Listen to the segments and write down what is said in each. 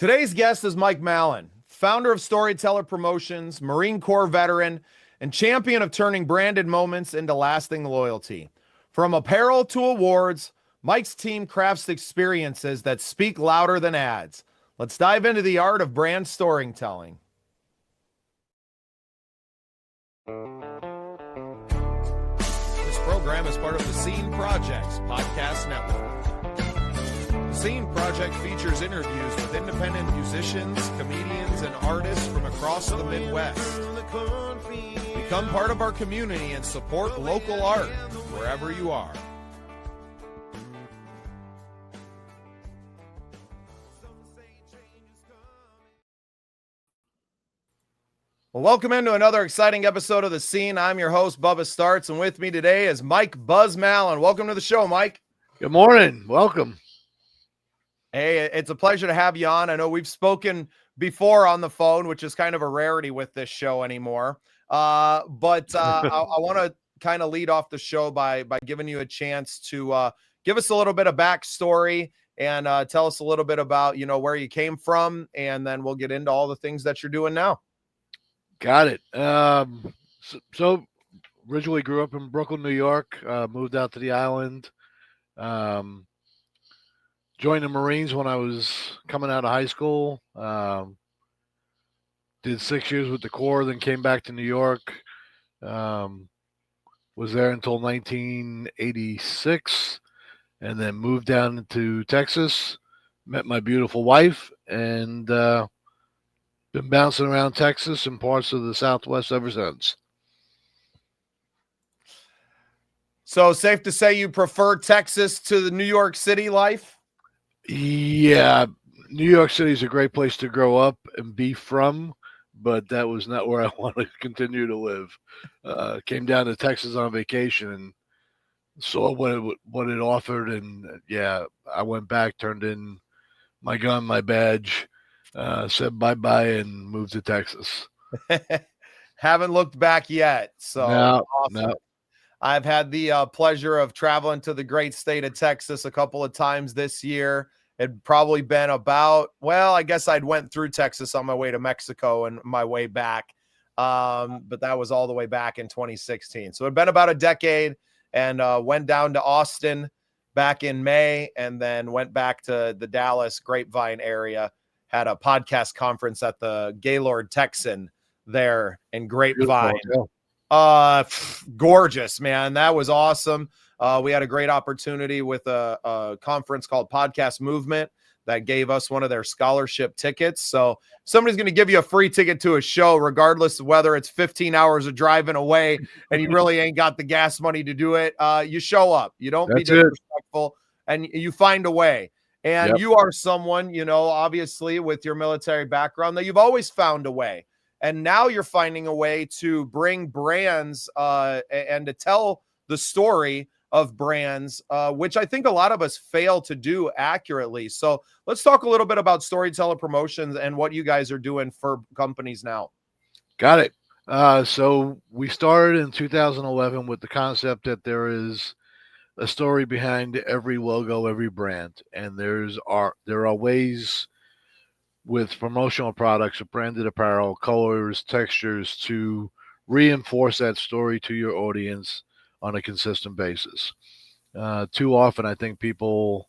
Today's guest is Mike Mallon, founder of Storyteller Promotions, Marine Corps veteran, and champion of turning branded moments into lasting loyalty. From apparel to awards, Mike's team crafts experiences that speak louder than ads. Let's dive into the art of brand storytelling. This program is part of the Scene Projects Podcast Network. The Scene Project features interviews with independent musicians, comedians, and artists from across the Midwest. Become part of our community and support local art wherever you are. Well, welcome into another exciting episode of The Scene. I'm your host, Bubba Startz, and with me today is Mike Buzz Mallon. Welcome to the show, Mike. Good morning. Welcome. Hey, it's a pleasure to have you on. I know we've spoken before on the phone, which is kind of a rarity with this show anymore. But I want to kind of lead off the show by giving you a chance to give us a little bit of backstory and tell us a little bit about, where you came from, and then we'll get into all the things that you're doing now. Got it. So originally grew up in Brooklyn, New York, moved out to the island, joined the Marines when I was coming out of high school, did 6 years with the Corps, then came back to New York, was there until 1986, and then moved down to Texas, met my beautiful wife, and been bouncing around Texas and parts of the Southwest ever since. So safe to say you prefer Texas to the New York City life? Yeah, New York City is a great place to grow up and be from, but that was not where I want to continue to live. Came down to Texas on vacation and saw what it offered, and yeah, I went back, turned in my gun, my badge, said bye-bye, and moved to Texas. Haven't looked back yet. So No, awesome. no. I've had the pleasure of traveling to the great state of Texas a couple of times this year. It'd probably been about, I guess I'd went through Texas on my way to Mexico and my way back. But that was all the way back in 2016. So it'd been about a decade, and went down to Austin back in May, and then went back to the Dallas Grapevine area. Had a podcast conference at the Gaylord Texan there in Grapevine. Gorgeous, man. That was awesome. We had a great opportunity with a conference called Podcast Movement that gave us one of their scholarship tickets. So somebody's going to give you a free ticket to a show, regardless of whether it's 15 hours of driving away and you really ain't got the gas money to do it. You show up. You don't be disrespectful, and you find a way. And you are someone, obviously with your military background, that you've always found a way. And now you're finding a way to bring brands and to tell the story of brands, which I think a lot of us fail to do accurately. So let's talk a little bit about Storyteller Promotions and what you guys are doing for companies now. Got it. So we started in 2011 with the concept that there is a story behind every logo, every brand. And there are ways with promotional products, branded apparel, colors, textures, to reinforce that story to your audience on a consistent basis. Too often, I think people,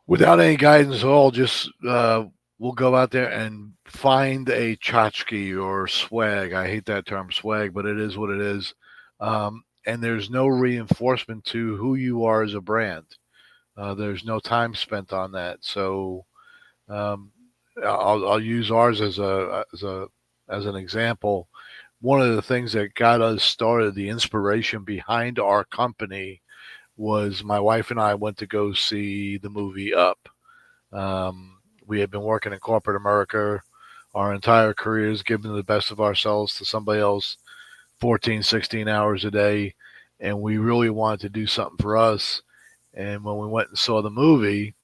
without any guidance at all, just will go out there and find a tchotchke or swag. I hate that term, swag, but it is what it is. And there's no reinforcement to who you are as a brand. There's no time spent on that. So I'll use ours as an example. One of the things that got us started, the inspiration behind our company, was my wife and I went to go see the movie Up. We had been working in corporate America our entire careers, giving the best of ourselves to somebody else 14, 16 hours a day, and we really wanted to do something for us. And when we went and saw the movie,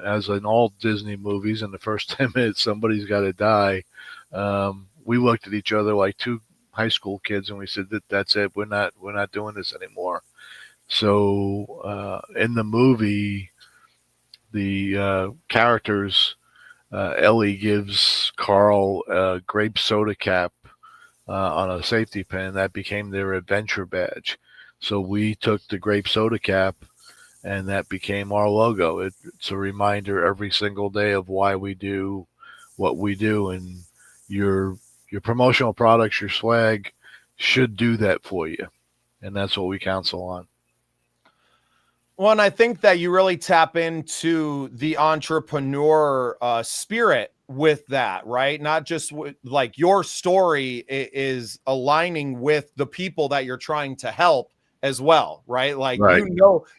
as in all Disney movies, in the first 10 minutes, somebody's got to die. We looked at each other like two high school kids, and we said, "That's it. We're not doing this anymore." So in the movie, the characters Ellie gives Carl a grape soda cap on a safety pin. That became their adventure badge. So we took the grape soda cap, and that became our logo. It's a reminder every single day of why we do what we do, and your your promotional products, your swag, should do that for you, and that's what we counsel on. Well, and I think that you really tap into the entrepreneur spirit with that, right? Not just like your story is aligning with the people that you're trying to help as well, right? Like Right.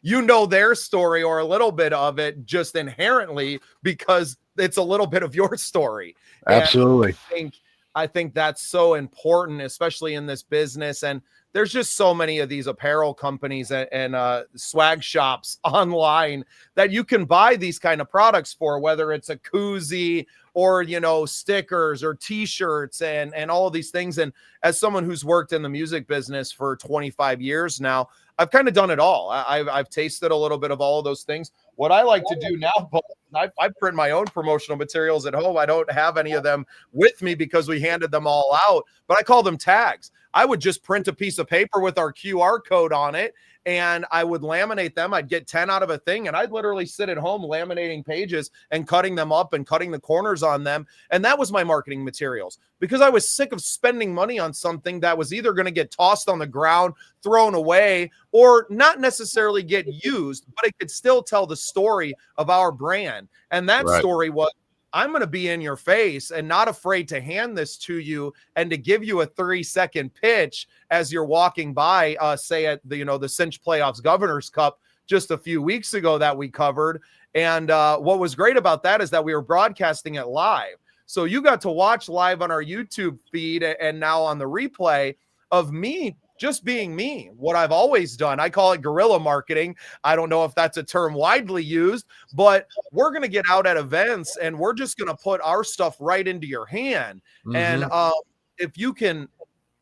you know their story or a little bit of it just inherently because it's a little bit of your story. And Absolutely. think I think that's so important, especially in this business. And there's just so many of these apparel companies and swag shops online that you can buy these kind of products for, whether it's a koozie or, you know, stickers or t-shirts and all of these things. And as someone who's worked in the music business for 25 years now, I've kind of done it all. I've tasted a little bit of all of those things. What I like to do now, I print my own promotional materials at home. I don't have any of them with me because we handed them all out, but I call them tags. I would just print a piece of paper with our QR code on it and I would laminate them. I'd get 10 out of a thing and I'd literally sit at home laminating pages and cutting them up and cutting the corners on them. And that was my marketing materials because I was sick of spending money on something that was either going to get tossed on the ground, thrown away, or not necessarily get used, but it could still tell the story of our brand. And that Right. story was, I'm going to be in your face and not afraid to hand this to you and to give you a 3-second pitch as you're walking by, say at the, you know, the Cinch Playoffs Governor's Cup just a few weeks ago that we covered. And what was great about that is that we were broadcasting it live. So you got to watch live on our YouTube feed and now on the replay of me just being me, what I've always done. I call it guerrilla marketing. I don't know if that's a term widely used, but we're going to get out at events and we're just going to put our stuff right into your hand. Mm-hmm. And if you can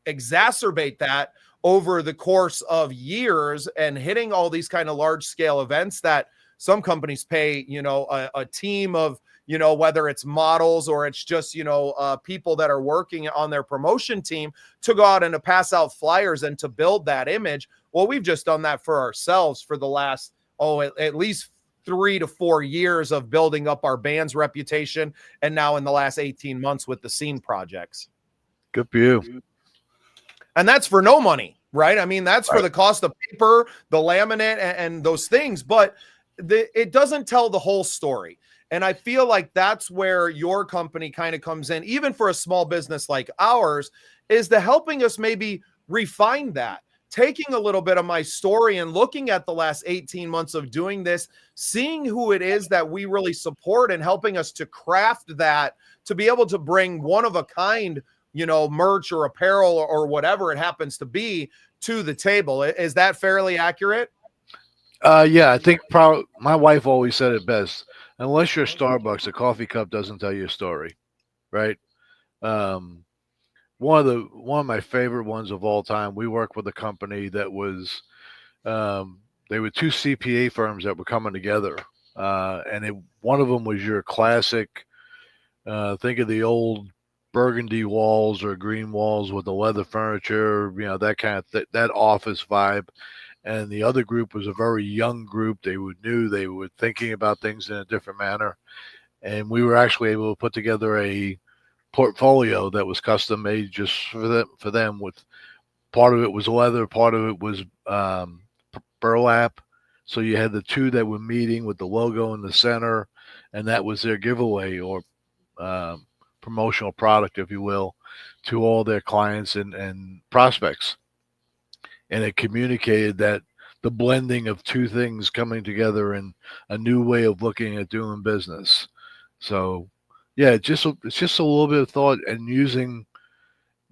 exacerbate that over the course of years and hitting all these kind of large scale events that some companies pay, you know, a team of, you know, whether it's models or it's just, you know, people that are working on their promotion team to go out and to pass out flyers and to build that image. Well, we've just done that for ourselves for the last, at least 3 to 4 years of building up our band's reputation. And now in the last 18 months with the scene projects. Good for you. And that's for no money, right? I mean, that's for the cost of paper, the laminate, and those things. But it doesn't tell the whole story. And I feel like that's where your company kind of comes in, even for a small business like ours, is the helping us maybe refine that, taking a little bit of my story and looking at the last 18 months of doing this, seeing who it is that we really support and helping us to craft that to be able to bring one of a kind, you know, merch or apparel or whatever it happens to be to the table. Is that fairly accurate? Yeah, I think probably my wife always said it best. Unless you're Starbucks, a coffee cup doesn't tell you a story, right? Um, one of my favorite ones of all time. We worked with a company that was they were two CPA firms that were coming together, and one of them was your classic. Think of the old burgundy walls or green walls with the leather furniture, you know, that kind of that office vibe. And the other group was a very young group. They were new. They were thinking about things in a different manner. And we were actually able to put together a portfolio that was custom made just for them. With part of it was leather, part of it was burlap. So you had the two that were meeting with the logo in the center, and that was their giveaway or promotional product, if you will, to all their clients and prospects. And it communicated that the blending of two things coming together in a new way of looking at doing business. So, yeah, it's just a little bit of thought and using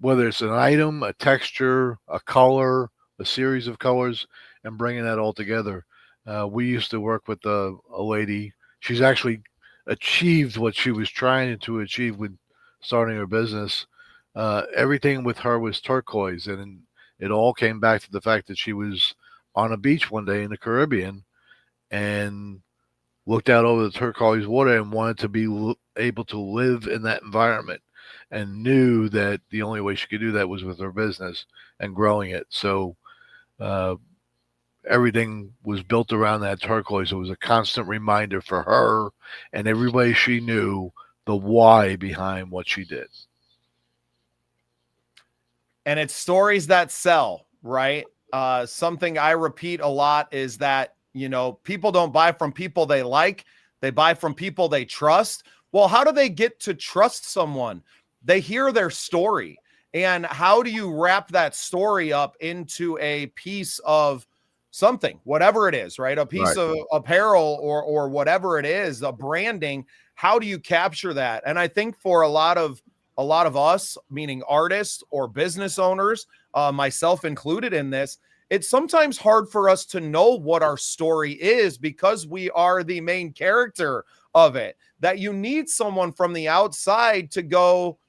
whether it's an item, a texture, a color, a series of colors, and bringing that all together. We used to work with a lady. She's actually achieved what she was trying to achieve with starting her business. Everything with her was turquoise, and it all came back to the fact that she was on a beach one day in the Caribbean and looked out over the turquoise water and wanted to be able to live in that environment, and knew that the only way she could do that was with her business and growing it. So uh, everything was built around that turquoise. It was a constant reminder for her and everybody she knew the why behind what she did. And it's stories that sell, right? Something I repeat a lot is that, people don't buy from people they like, they buy from people they trust. Well, how do they get to trust someone? They hear their story. And how do you wrap that story up into a piece of something, whatever it is, right? A piece of apparel or whatever it is, a branding. How do you capture that? And I think for a lot of us, meaning artists or business owners, myself included in this, it's sometimes hard for us to know what our story is because we are the main character of it. That you need someone from the outside to go,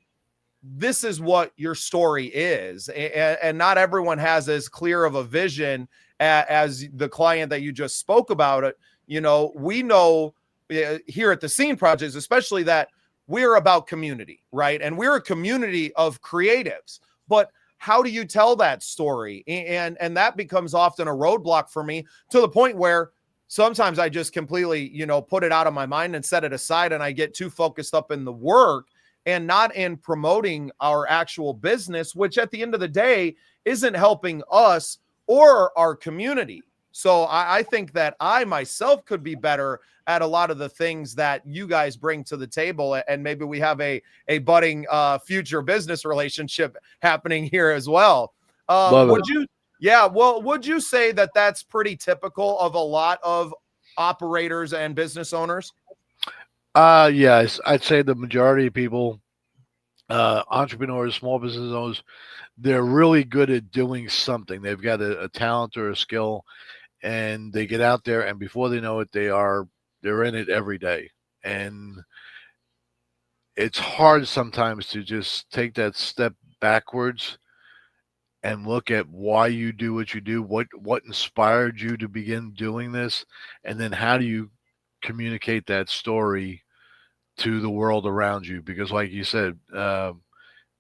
this is what your story is. And not everyone has as clear of a vision as the client that you just spoke about it. We know here at the Scene Projects, especially, that we're about community, right? And we're a community of creatives. But how do you tell that story? And that becomes often a roadblock for me, to the point where sometimes I just completely, put it out of my mind and set it aside, and I get too focused up in the work and not in promoting our actual business, which at the end of the day isn't helping us or our community. So I think that I myself could be better at a lot of the things that you guys bring to the table. And maybe we have a budding future business relationship happening here as well. Would you say that that's pretty typical of a lot of operators and business owners? Yes, I'd say the majority of people, entrepreneurs, small business owners, they're really good at doing something. They've got a talent or a skill, and they get out there, and before they know it, they're in it every day. And it's hard sometimes to just take that step backwards and look at why you do what you do, what inspired you to begin doing this, and then how do you communicate that story to the world around you. Because like you said,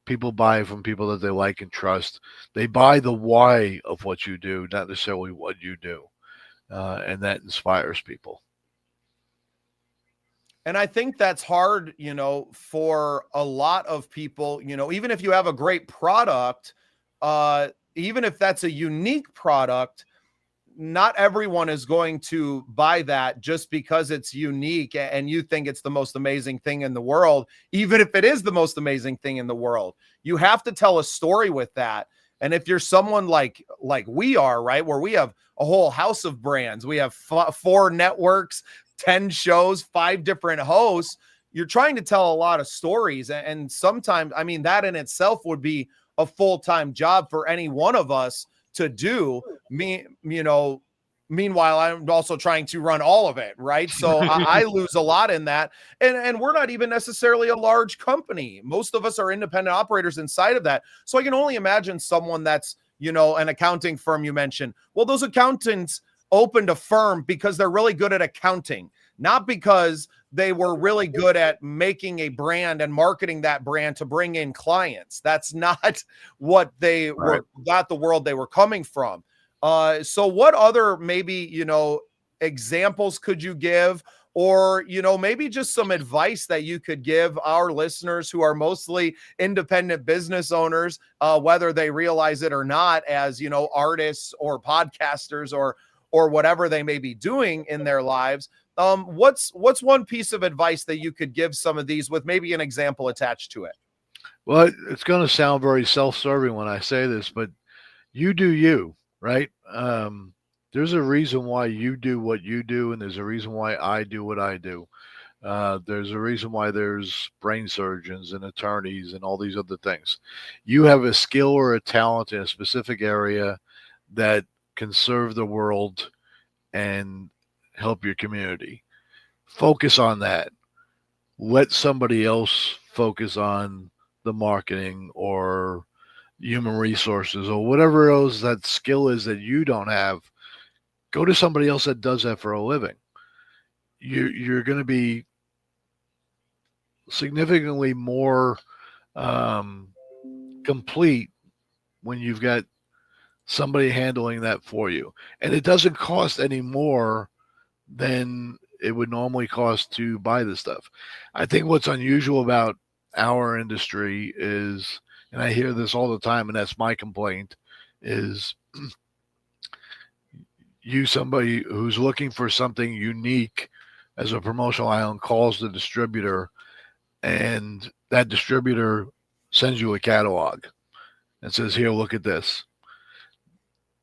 people buy from people that they like and trust. They buy the why of what you do, not necessarily what you do. And that inspires people. And I think that's hard, for a lot of people, even if you have a great product, even if that's a unique product, not everyone is going to buy that just because it's unique and you think it's the most amazing thing in the world, even if it is the most amazing thing in the world. You have to tell a story with that. And if you're someone like we are, right, where we have a whole house of brands, we have 4 networks, 10 shows, 5 different hosts, you're trying to tell a lot of stories. And sometimes, I mean, that in itself would be a full-time job for any one of us to do. Meanwhile, I'm also trying to run all of it, right? So I lose a lot in that. And we're not even necessarily a large company. Most of us are independent operators inside of that. So I can only imagine someone that's, an accounting firm you mentioned. Well, those accountants opened a firm because they're really good at accounting, not because they were really good at making a brand and marketing that brand to bring in clients. That's not what they were, not the world they were coming from. So what other maybe, examples could you give, or, maybe just some advice that you could give our listeners who are mostly independent business owners, whether they realize it or not, as, artists or podcasters or whatever they may be doing in their lives. What's one piece of advice that you could give some of these with maybe an example attached to it? Well, it's going to sound very self-serving when I say this, but you do you, right? There's a reason why you do what you do, and there's a reason why I do what I do. There's a reason why there's brain surgeons and attorneys and all these other things. You have a skill or a talent in a specific area that can serve the world and help your community. Focus on that. Let somebody else focus on the marketing or human resources or whatever else that skill is that you don't have. Go to somebody else that does that for a living. you're going to be significantly more complete when you've got somebody handling that for you. And it doesn't cost any more than it would normally cost to buy the stuff. I think what's unusual about our industry is, and I hear this all the time, and that's my complaint, is somebody who's looking for something unique as a promotional item calls the distributor, and that distributor sends you a catalog and says, here, look at this.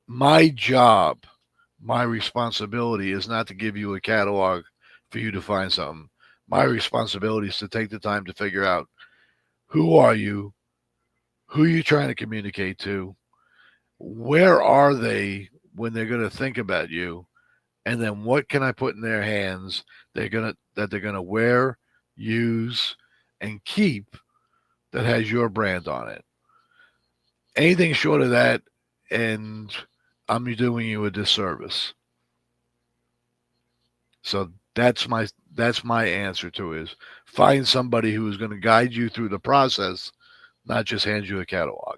My job, my responsibility is not to give you a catalog for you to find something. My responsibility is to take the time to figure out, who are you, who are you trying to communicate to, where are they when they're going to think about you, and then what can I put in their hands that they're gonna wear, use, and keep that has your brand on it. Anything short of that, and I'm doing you a disservice. So that's my answer to it, is find somebody who is going to guide you through the process, not just hand you a catalog.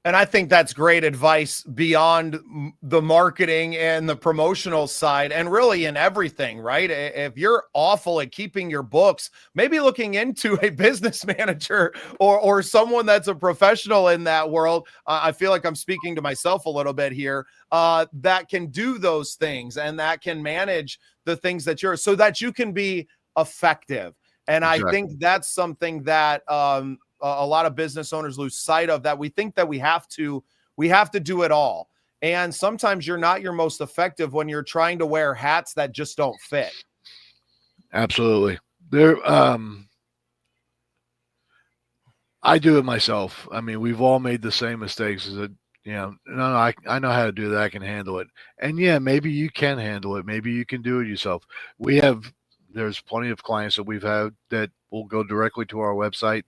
And I think that's great advice beyond the marketing and the promotional side, and really in everything, right? If you're awful at keeping your books, maybe looking into a business manager or someone that's a professional in that world. I feel like I'm speaking to myself a little bit here, that can do those things and that can manage the things that so that you can be effective. And exactly. I think that's something that, a lot of business owners lose sight of, that we think that we have to do it all. And sometimes you're not your most effective when you're trying to wear hats that just don't fit. Absolutely. I do it myself. I mean, we've all made the same mistakes. Is that, I know how to do that. I can handle it. And yeah, maybe you can handle it. Maybe you can do it yourself. There's plenty of clients that we've had that will go directly to our website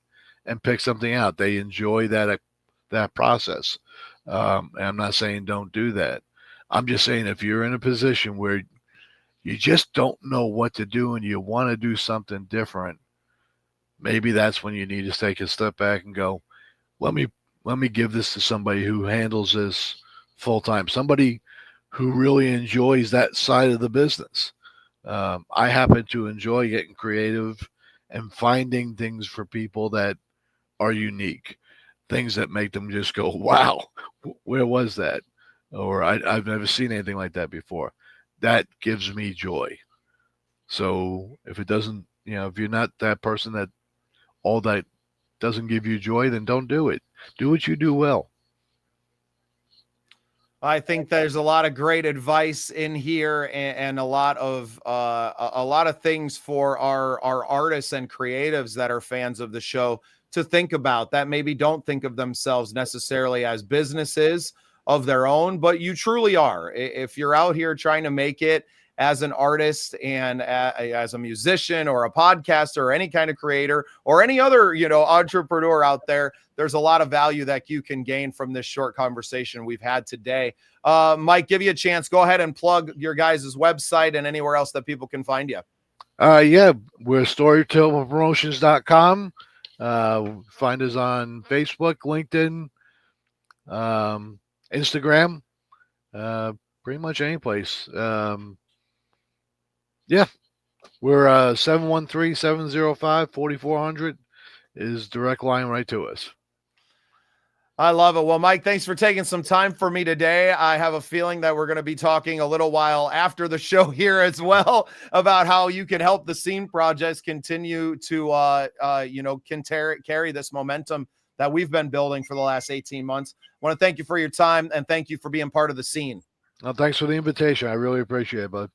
and pick something out. They enjoy that process. And I'm not saying don't do that. I'm just saying, if you're in a position where you just don't know what to do and you want to do something different, maybe that's when you need to take a step back and go, let me give this to somebody who handles this full time, somebody who really enjoys that side of the business. I happen to enjoy getting creative and finding things for people that are unique, things that make them just go, wow, where was that? Or I've never seen anything like that before. That gives me joy. So if it doesn't, if you're not that person that all that doesn't give you joy, then don't do it. Do what you do well. I think there's a lot of great advice in here, and a lot of things for our artists and creatives that are fans of the show to think about, that maybe don't think of themselves necessarily as businesses of their own, but you truly are. If you're out here trying to make it as an artist and as a musician or a podcaster or any kind of creator or any other, entrepreneur out there, there's a lot of value that you can gain from this short conversation we've had today. Mike, give you a chance. Go ahead and plug your guys' website and anywhere else that people can find you. Yeah, we're StorytellerPromotions.com. Find us on Facebook, LinkedIn, Instagram, pretty much any place. Yeah, we're 713-705-4400 is direct line right to us. I love it. Well, Mike, thanks for taking some time for me today. I have a feeling that we're going to be talking a little while after the show here as well about how you can help the Scene Projects continue to, carry this momentum that we've been building for the last 18 months. I want to thank you for your time and thank you for being part of the Scene. Well, thanks for the invitation. I really appreciate it, bud.